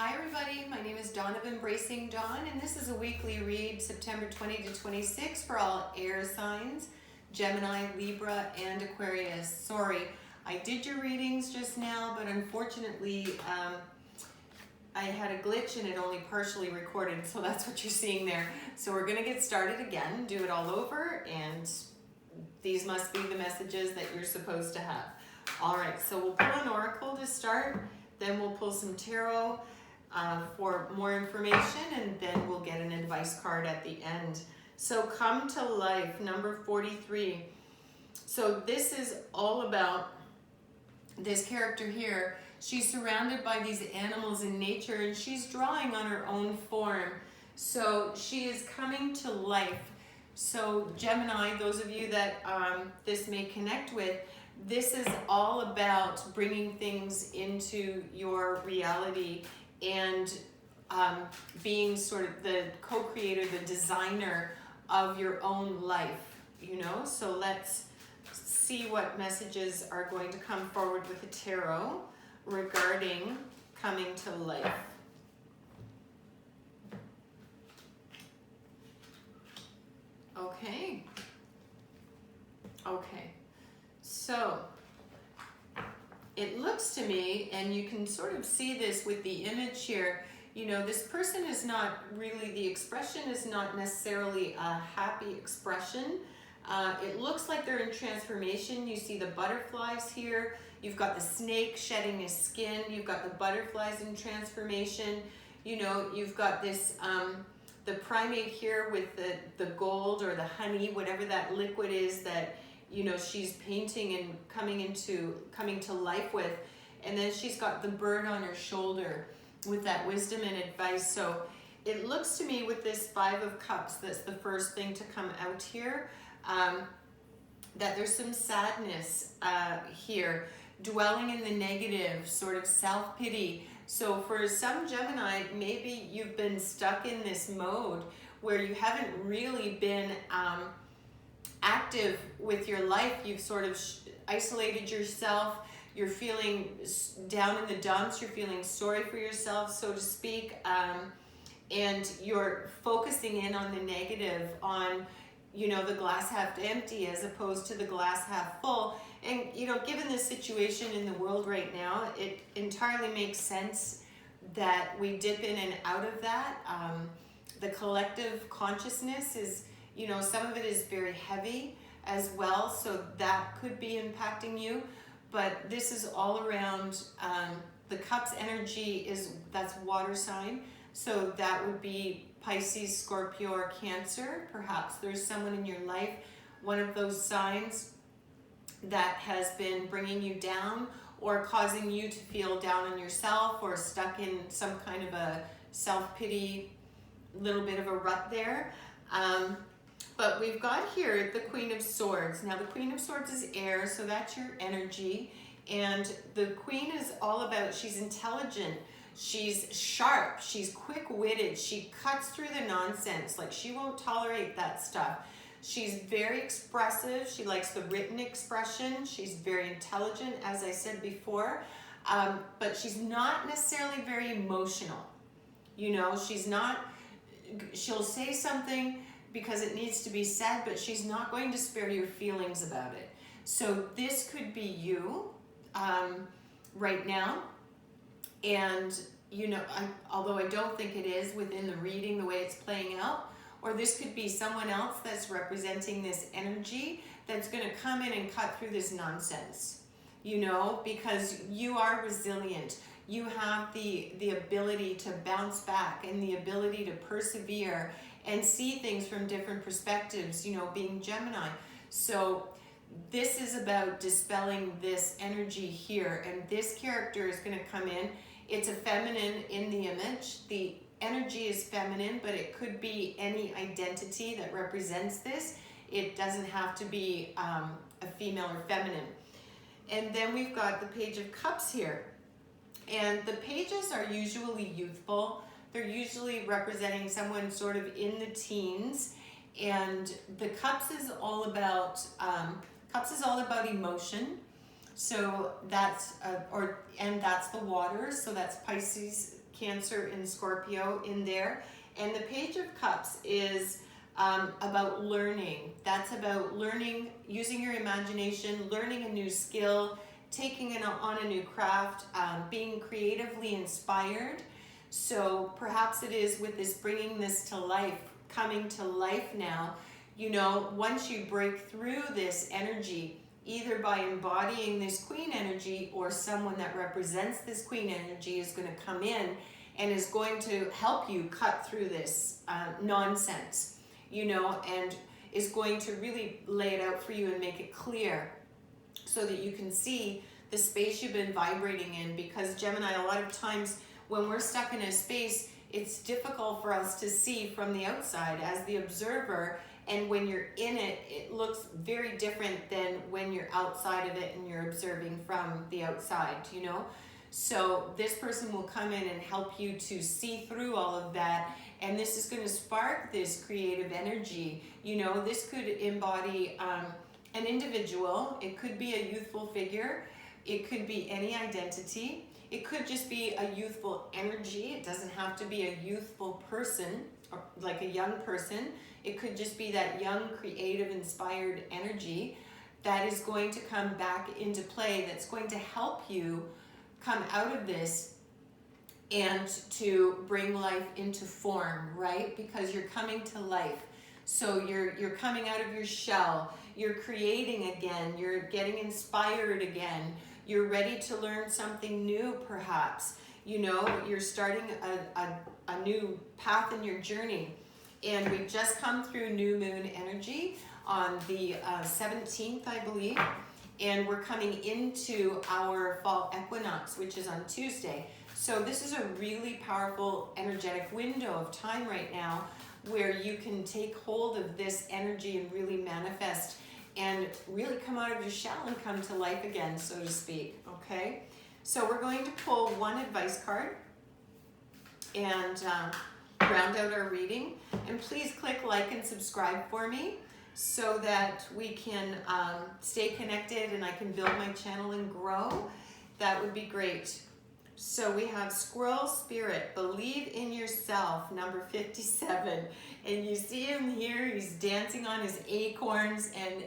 Hi everybody, my name is Dawn of Embracing Dawn, and this is a weekly read, September 20 to 26 for all air signs, Gemini, Libra, and Aquarius. Sorry, I did your readings just now, but unfortunately I had a glitch and it only partially recorded, so that's what you're seeing there. So we're going to get started again, do it all over, and these must be the messages that you're supposed to have. All right, so we'll pull an oracle to start, then we'll pull some tarot for more information, and then we'll get an advice card at the end. So come to life, number 43. So this is all about this character here. She's surrounded by these animals in nature, and she's drawing on her own form. So she is coming to life. So Gemini, those of you that this may connect with, this is all about bringing things into your reality and being sort of the co-creator, the designer of your own life, you know? So let's see what messages are going to come forward with the tarot regarding coming to life. Okay. So it looks to me, and you can sort of see this with the image here, you know, this person is not really, the expression is not necessarily a happy expression. It looks like they're in transformation. You see the butterflies here. You've got the snake shedding his skin. You've got the butterflies in transformation. You know, you've got this, the primate here with the gold or the honey, whatever that liquid is that, you know, she's painting and coming to life with. And then she's got the bird on her shoulder with that wisdom and advice. So it looks to me with this Five of Cups, that's the first thing to come out here, that there's some sadness here, dwelling in the negative, sort of self-pity. So for some Gemini, maybe you've been stuck in this mode where you haven't really been active with your life. You've sort of isolated yourself. You're feeling down in the dumps. You're feeling sorry for yourself, so to speak. And you're focusing in on the negative, on, you know, the glass half empty as opposed to the glass half full. And, you know, given the situation in the world right now, it entirely makes sense that we dip in and out of that. The collective consciousness is, you know, some of it is very heavy as well, so that could be impacting you. But this is all around, the Cups energy that's water sign. So that would be Pisces, Scorpio, or Cancer. Perhaps there's someone in your life, one of those signs, that has been bringing you down or causing you to feel down on yourself or stuck in some kind of a self-pity, little bit of a rut there. But we've got here the Queen of Swords. Now the Queen of Swords is air, so that's your energy. And the Queen is all about, she's intelligent, she's sharp, she's quick-witted, she cuts through the nonsense, like she won't tolerate that stuff. She's very expressive, she likes the written expression, she's very intelligent, as I said before, but she's not necessarily very emotional. You know, she'll say something because it needs to be said, but she's not going to spare your feelings about it. So this could be you right now. And, you know, although I don't think it is within the reading, the way it's playing out, or this could be someone else that's representing this energy that's going to come in and cut through this nonsense, you know, because you are resilient. You have the ability to bounce back and the ability to persevere and see things from different perspectives, you know, being Gemini. So this is about dispelling this energy here, and this character is going to come in. It's a feminine in the image. The energy is feminine, but it could be any identity that represents this. It doesn't have to be a female or feminine. And then we've got the Page of Cups here. And the pages are usually youthful. They're usually representing someone sort of in the teens. And the Cups is all about emotion. So that's, and that's the water. So that's Pisces, Cancer and Scorpio in there. And the Page of Cups is about learning. That's about learning, using your imagination, learning a new skill, taking it on a new craft, being creatively inspired. So perhaps it is with this, bringing this to life, coming to life now. You know, once you break through this energy, either by embodying this Queen energy, or someone that represents this Queen energy is going to come in and is going to help you cut through this nonsense, you know, and is going to really lay it out for you and make it clear so that you can see the space you've been vibrating in. Because Gemini, a lot of times when we're stuck in a space, it's difficult for us to see from the outside as the observer. And when you're in it, it looks very different than when you're outside of it and you're observing from the outside, you know? So this person will come in and help you to see through all of that. And this is going to spark this creative energy. You know, this could embody an individual. It could be a youthful figure. It could be any identity. It could just be a youthful energy. It doesn't have to be a youthful person, or like a young person. It could just be that young, creative, inspired energy that is going to come back into play, that's going to help you come out of this and to bring life into form, right? Because you're coming to life. So you're coming out of your shell, you're creating again, you're getting inspired again, you're ready to learn something new perhaps. You know, you're starting a new path in your journey. And we've just come through new moon energy on the 17th, I believe. And we're coming into our fall equinox, which is on Tuesday. So this is a really powerful energetic window of time right now where you can take hold of this energy and really manifest and really come out of your shell and come to life again, so to speak, okay? So we're going to pull one advice card and round out our reading. And please click like and subscribe for me so that we can stay connected and I can build my channel and grow. That would be great. So we have Squirrel Spirit, believe in yourself, number 57. And you see him here, he's dancing on his acorns and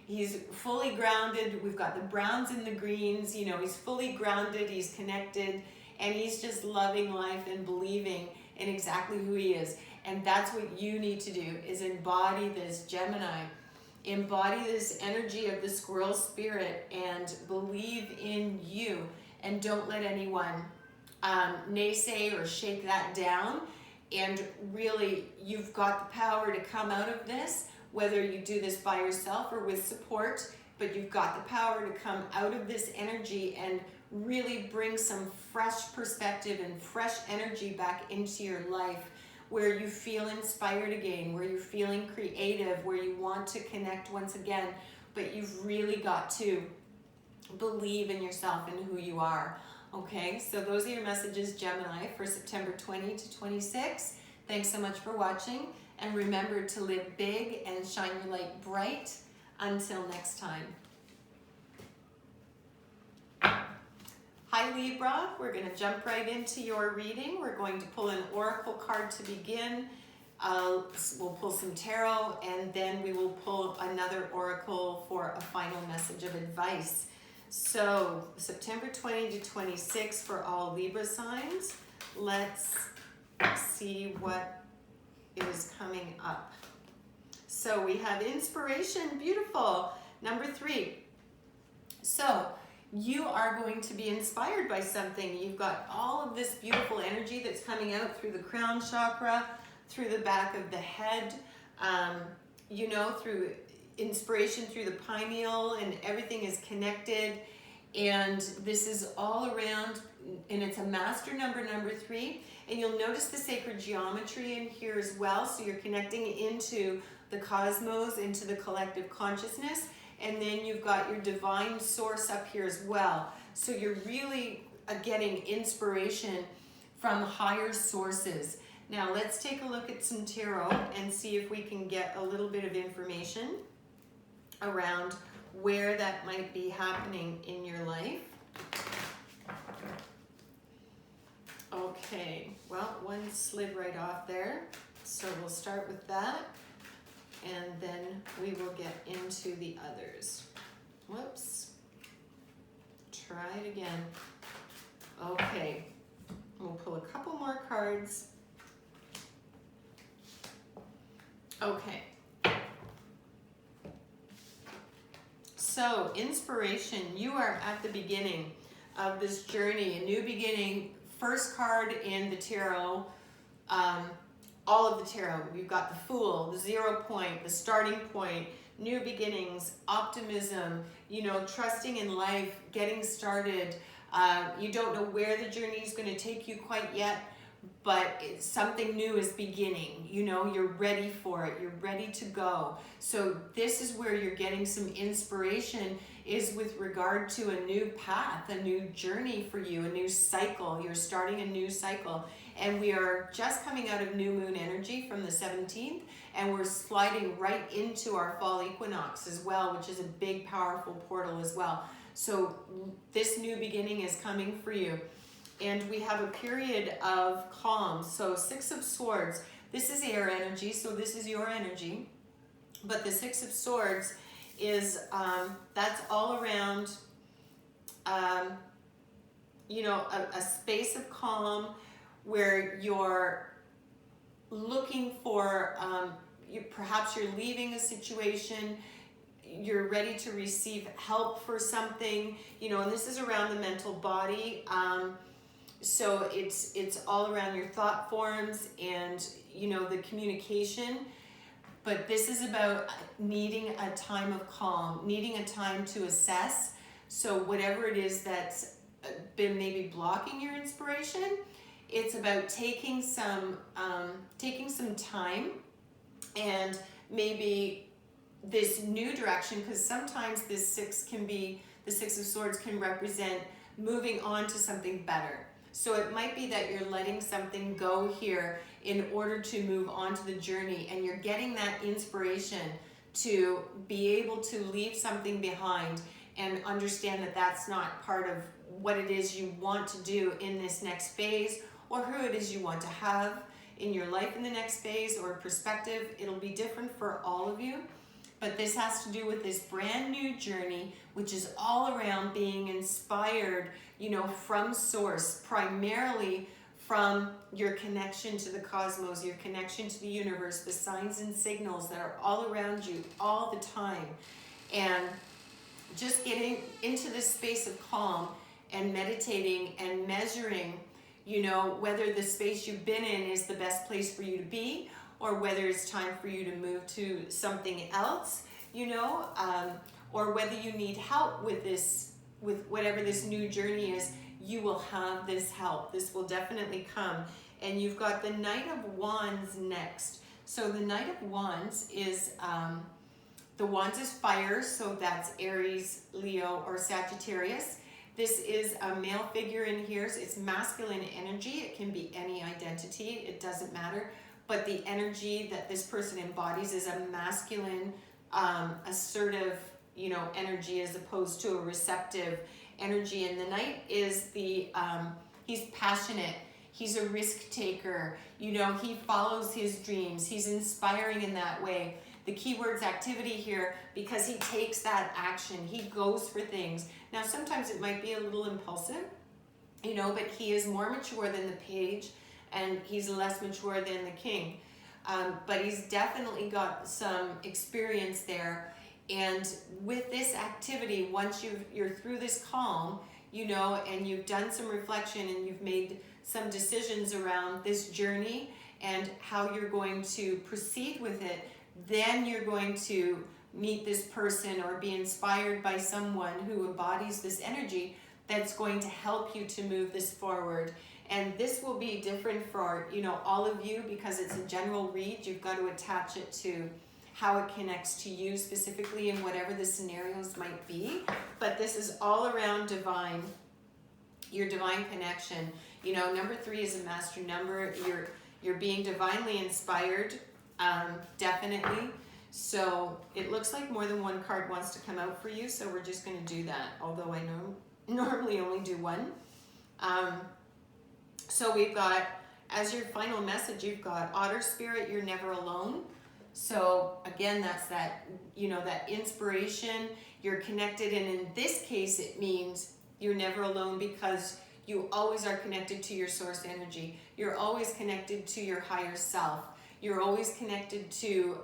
he's fully grounded. We've got the browns and the greens, you know, he's fully grounded, he's connected, and he's just loving life and believing in exactly who he is. And that's what you need to do, is embody this, Gemini. Embody this energy of the squirrel spirit and believe in you. And don't let anyone naysay or shake that down. And really, you've got the power to come out of this, whether you do this by yourself or with support, but you've got the power to come out of this energy and really bring some fresh perspective and fresh energy back into your life, where you feel inspired again, where you're feeling creative, where you want to connect once again, but you've really got to believe in yourself and who you are. Okay, so those are your messages, Gemini, for September 20 to 26. Thanks so much for watching, and remember to live big and shine your light bright. Until next time. Hi Libra, we're going to jump right into your reading. We're going to pull an oracle card to begin. We'll pull some tarot, and then we will pull another oracle for a final message of advice. So September 20 to 26 for all Libra signs. Let's see what is coming up. So we have inspiration, beautiful. Number 3. So you are going to be inspired by something. You've got all of this beautiful energy that's coming out through the crown chakra, through the back of the head, you know, through inspiration through the pineal, and everything is connected. And this is all around, and it's a master number, number 3. And you'll notice the sacred geometry in here as well. So you're connecting into the cosmos, into the collective consciousness. And then you've got your divine source up here as well. So you're really getting inspiration from higher sources. Now let's take a look at some tarot and see if we can get a little bit of information around where that might be happening in your life. Okay. Okay, well, one slid right off there. So we'll start with that, and then we will get into the others. Whoops. Try it again. Okay, we'll pull a couple more cards. Okay. So, inspiration, you are at the beginning of this journey, a new beginning. First card in the tarot, all of the tarot. We've got the Fool, the 0 point, the starting point, new beginnings, optimism, you know, trusting in life, getting started. You don't know where the journey is going to take you quite yet, but something new is beginning. You know, you're ready for it. You're ready to go. So this is where you're getting some inspiration, is with regard to a new path, a new journey for you, a new cycle. You're starting a new cycle. And we are just coming out of new moon energy from the 17th, and we're sliding right into our fall equinox as well, which is a big, powerful portal as well. So this new beginning is coming for you. And we have a period of calm. So 6 of Swords, this is air energy, so this is your energy. But the 6 of Swords is, that's all around, you know, a space of calm where you're looking for, perhaps you're leaving a situation, you're ready to receive help for something, you know, and this is around the mental body. So it's all around your thought forms and, you know, the communication. But this is about needing a time of calm, needing a time to assess. So whatever it is that's been maybe blocking your inspiration, it's about taking some time, and maybe this new direction, because sometimes this 6 can be, the 6 of Swords can represent moving on to something better. So it might be that you're letting something go here in order to move on to the journey, and you're getting that inspiration to be able to leave something behind and understand that that's not part of what it is you want to do in this next phase, or who it is you want to have in your life in the next phase or perspective. It'll be different for all of you, but this has to do with this brand new journey, which is all around being inspired, you know, from source, primarily from your connection to the cosmos, your connection to the universe, the signs and signals that are all around you all the time. And just getting into this space of calm and meditating and measuring, you know, whether the space you've been in is the best place for you to be, or whether it's time for you to move to something else, you know, or whether you need help with this, with whatever this new journey is. You will have this help. This will definitely come. And you've got the Knight of Wands next. So the Knight of Wands is, the Wands is fire, so that's Aries, Leo, or Sagittarius. This is a male figure in here. So it's masculine energy. It can be any identity. It doesn't matter. But the energy that this person embodies is a masculine, assertive, you know, energy, as opposed to a receptive energy. And the Knight is the, he's passionate. He's a risk taker. You know, he follows his dreams. He's inspiring in that way. The keyword's activity here, because he takes that action. He goes for things. Now, sometimes it might be a little impulsive, you know, but he is more mature than the Page, and he's less mature than the King. But he's definitely got some experience there. And with this activity, once you're through this calm, you know, and you've done some reflection and you've made some decisions around this journey and how you're going to proceed with it, then you're going to meet this person or be inspired by someone who embodies this energy that's going to help you to move this forward. And this will be different for, you know, all of you, because it's a general read. You've got to attach it to how it connects to you specifically in whatever the scenarios might be. But this is all around divine, your divine connection. You know, number 3 is a master number. You're being divinely inspired, definitely. So it looks like more than one card wants to come out for you, so we're just going to do that, although I normally only do one. So we've got, as your final message, you've got Otter Spirit, you're never alone. So again, that's that, that inspiration, you're connected. And in this case, it means you're never alone because you always are connected to your source energy. You're always connected to your higher self. You're always connected to,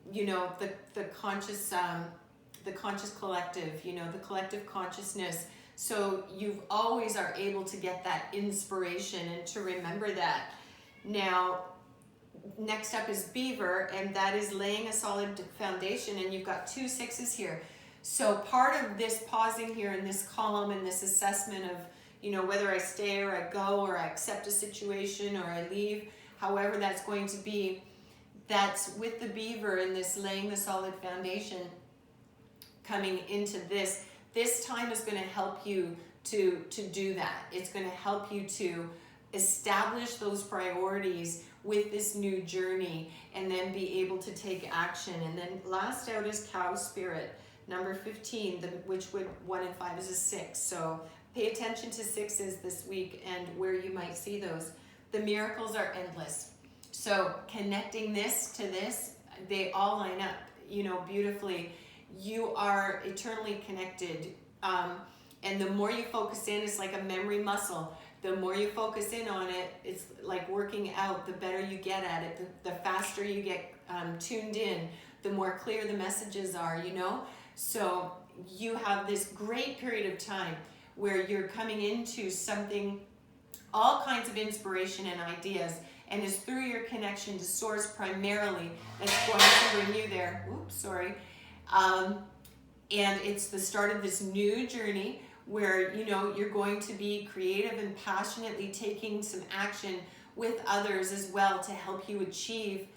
the conscious collective, the collective consciousness. So you always are able to get that inspiration and to remember that. Now, next up is Beaver, and that is laying a solid foundation, and you've got 2 6s here. So part of this pausing here in this column and this assessment of, whether I stay or I go or I accept a situation or I leave, however that's going to be, that's with the Beaver and this laying the solid foundation coming into this. This time is going to help you to do that. It's going to help you to establish those priorities with this new journey and then be able to take action. And then last out is Cow Spirit, number 15, which would 1 and 5 is a 6. So pay attention to 6s this week and where you might see those. The miracles are endless. So connecting this to this, they all line up, beautifully. You are eternally connected. And the more you focus in, it's like a memory muscle. The more you focus in on it, it's like working out. The better you get at it, the faster you get tuned in, the more clear the messages are, So you have this great period of time where you're coming into something, all kinds of inspiration and ideas, and it's through your connection to Source primarily that's going to bring you there. Oops, sorry. And it's the start of this new journey where, you're going to be creative and passionately taking some action with others as well to help you achieve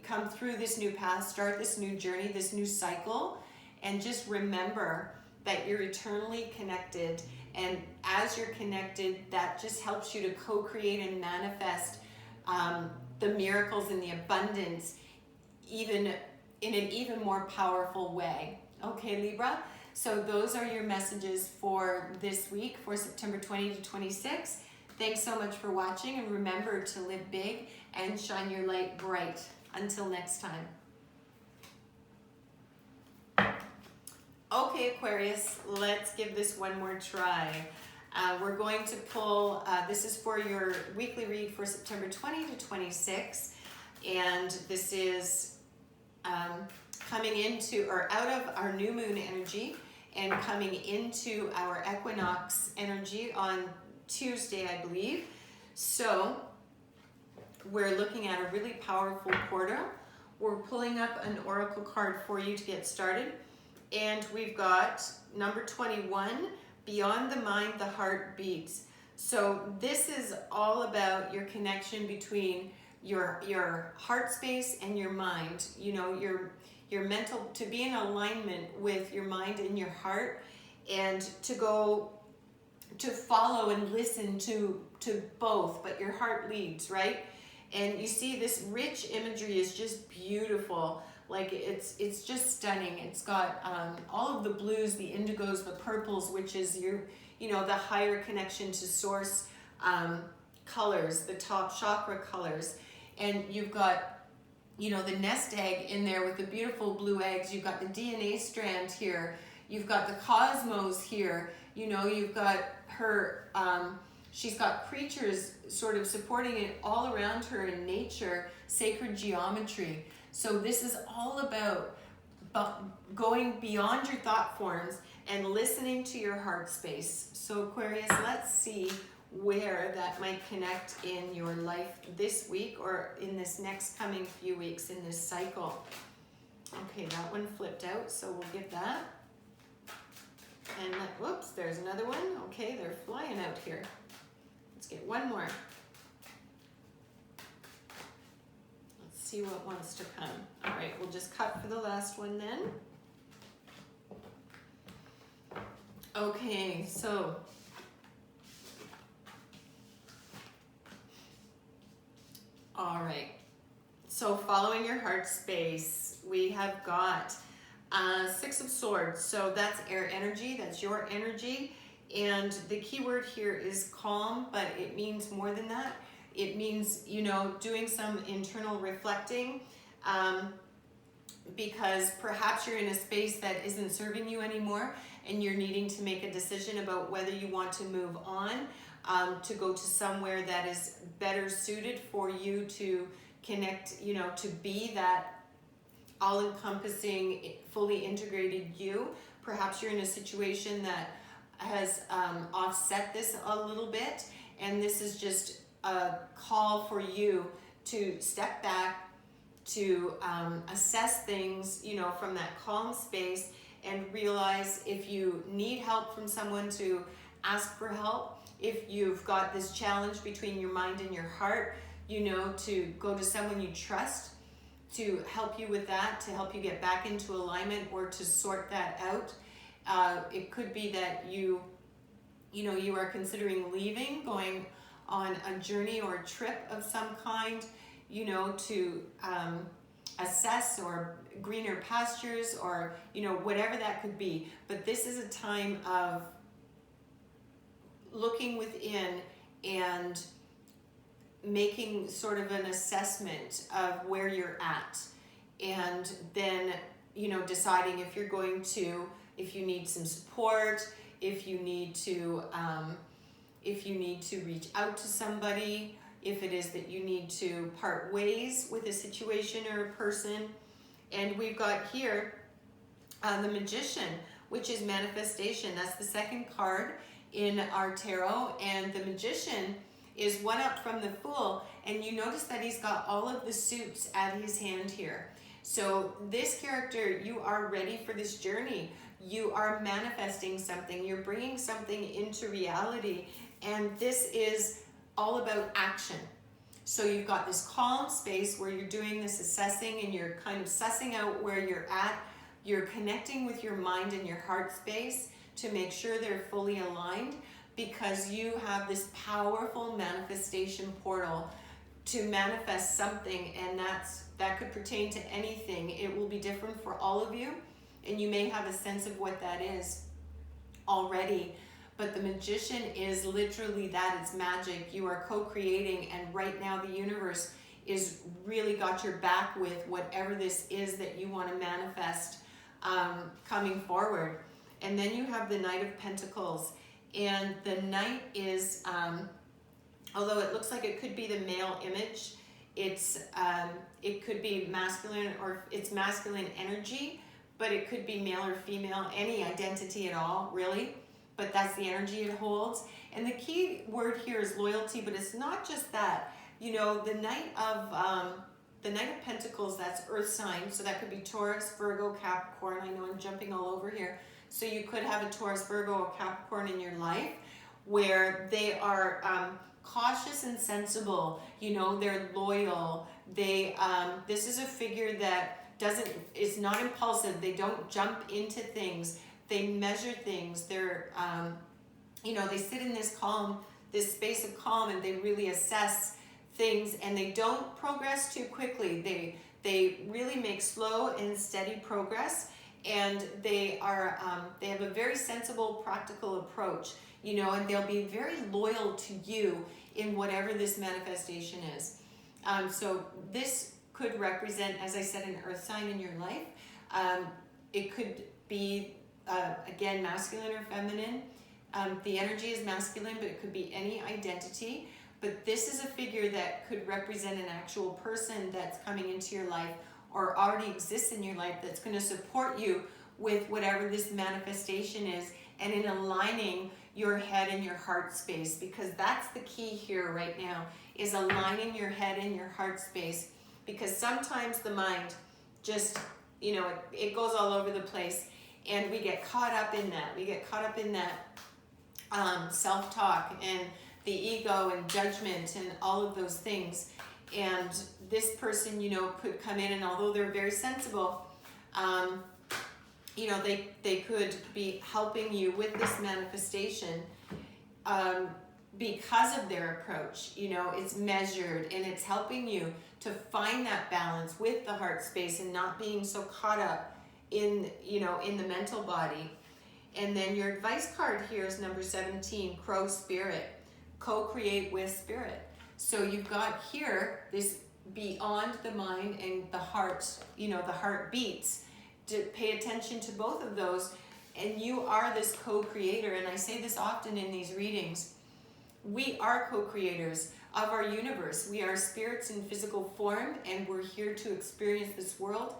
come through this new path, start this new journey, this new cycle. And just remember that you're eternally connected. And as you're connected, that just helps you to co-create and manifest the miracles and the abundance even in an even more powerful way. Okay, Libra? So those are your messages for this week, for September 20 to 26. Thanks so much for watching, and remember to live big and shine your light bright. Until next time. Okay, Aquarius, let's give this one more try. We're going to pull, this is for your weekly read for September 20 to 26, and this is coming into or out of our new moon energy and coming into our equinox energy on Tuesday, I believe. So we're looking at a really powerful portal. We're pulling up an oracle card for you to get started. And we've got number 21, Beyond the Mind, the Heart Beats. So this is all about your connection between your heart space and your mind. Your mental, to be in alignment with your mind and your heart, and to follow and listen to both, but your heart leads, right? And you see this rich imagery is just beautiful. Like it's just stunning. It's got all of the blues, the indigos, the purples, which is the higher connection to source colors, the top chakra colors. And you've got, the nest egg in there with the beautiful blue eggs. You've got the DNA strand here. You've got the cosmos here. You've got her, she's got creatures sort of supporting it all around her in nature, sacred geometry. So this is all about going beyond your thought forms and listening to your heart space. So Aquarius, let's see where that might connect in your life this week or in this next coming few weeks in this cycle. Okay, that one flipped out, so we'll give that. And whoops, there's another one. Okay, they're flying out here. Let's get one more. Let's see what wants to come. All right, we'll just cut for the last one then. Okay, so all right, so following your heart space, we have got 6 of Swords. So that's air energy, that's your energy. And the key word here is calm, but it means more than that. It means, you know, doing some internal reflecting, because perhaps you're in a space that isn't serving you anymore and you're needing to make a decision about whether you want to move on, to go to somewhere that is better suited for you to connect, you know, to be that all-encompassing, fully integrated you. Perhaps you're in a situation that has offset this a little bit, and this is just a call for you to step back, to assess things, you know, from that calm space, and realize if you need help from someone, to ask for help. If you've got this challenge between your mind and your heart, you know, to go to someone you trust to help you with that, to help you get back into alignment or to sort that out. It could be that you know, you are considering leaving, going on a journey or a trip of some kind, you know, to assess, or greener pastures, or, you know, whatever that could be. But this is a time of looking within and making sort of an assessment of where you're at, and then, you know, deciding if you're going to, if you need some support, if you need to reach out to somebody, if it is that you need to part ways with a situation or a person. And we've got here the Magician, which is manifestation. That's the second card in our tarot, and the Magician is one up from the Fool, and you notice that he's got all of the suits at his hand here. So this character, you are ready for this journey. You are manifesting something. You're bringing something into reality, and this is all about action. So you've got this calm space where you're doing this assessing, and you're kind of sussing out where you're at. You're connecting with your mind and your heart space to make sure they're fully aligned, because you have this powerful manifestation portal to manifest something, and that could pertain to anything. It will be different for all of you, and you may have a sense of what that is already. But the Magician is literally that. It's magic. You are co-creating, and right now the universe is really got your back with whatever this is that you want to manifest coming forward. And then you have the Knight of Pentacles, and the Knight is, although it looks like it could be the male image, it could be masculine, or it's masculine energy, but it could be male or female, any identity at all, really. But that's the energy it holds. And the key word here is loyalty, but it's not just that. You know, the Knight of Pentacles, that's Earth sign, so that could be Taurus, Virgo, Capricorn. I know I'm jumping all over here. So you could have a Taurus, Virgo, or Capricorn in your life where they are cautious and sensible. You know, they're loyal. This is a figure that is not impulsive. They don't jump into things. They measure things. They're, you know, they sit in this space of calm, and they really assess things, and they don't progress too quickly. They really make slow and steady progress, and they have a very sensible, practical approach, you know, and they'll be very loyal to you in whatever this manifestation is. So this could represent, as I said, an earth sign in your life. It could be, again, masculine or feminine. The energy is masculine, but it could be any identity. But this is a figure that could represent an actual person that's coming into your life, or already exists in your life, that's going to support you with whatever this manifestation is, and in aligning your head and your heart space, because that's the key here right now, is aligning your head and your heart space. Because sometimes the mind just, you know, it goes all over the place, and we get caught up in that. We get caught up in that self-talk and the ego and judgment and all of those things. And this person, you know, could come in, and although they're very sensible, you know, they could be helping you with this manifestation because of their approach. You know, it's measured, and it's helping you to find that balance with the heart space, and not being so caught up in, you know, in the mental body. And then your advice card here is number 17, Crow Spirit. Co-create with Spirit. So you've got here this beyond the mind and the heart, the heart beats. To pay attention to both of those. And you are this co-creator. And I say this often in these readings. We are co-creators of our universe. We are spirits in physical form, and we're here to experience this world.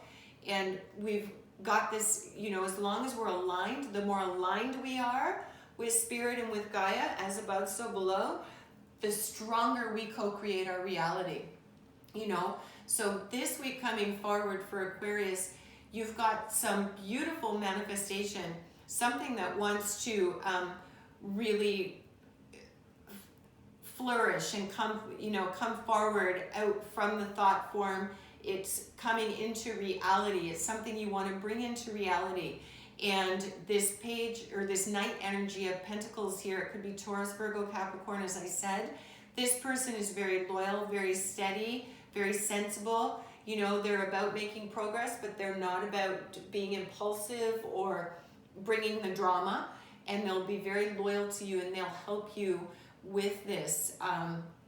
And we've got this, as long as we're aligned, the more aligned we are with Spirit and with Gaia, as above, so below, the stronger we co-create our reality. So this week coming forward for Aquarius, you've got some beautiful manifestation, something that wants to really flourish and come forward out from the thought form. It's coming into reality. It's something you want to bring into reality. And this page, or this Knight energy of Pentacles here, it could be Taurus, Virgo, Capricorn, as I said. This person is very loyal, very steady, very sensible. They're about making progress, but they're not about being impulsive or bringing the drama. And they'll be very loyal to you, and they'll help you with this,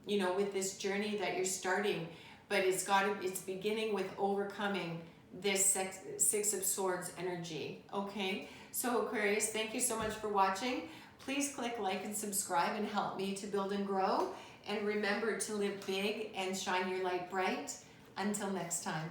with this journey that you're starting. But it's beginning with overcoming this Six of Swords energy. Okay, so Aquarius, thank you so much for watching. Please click like and subscribe and help me to build and grow. And remember to live big and shine your light bright. Until next time.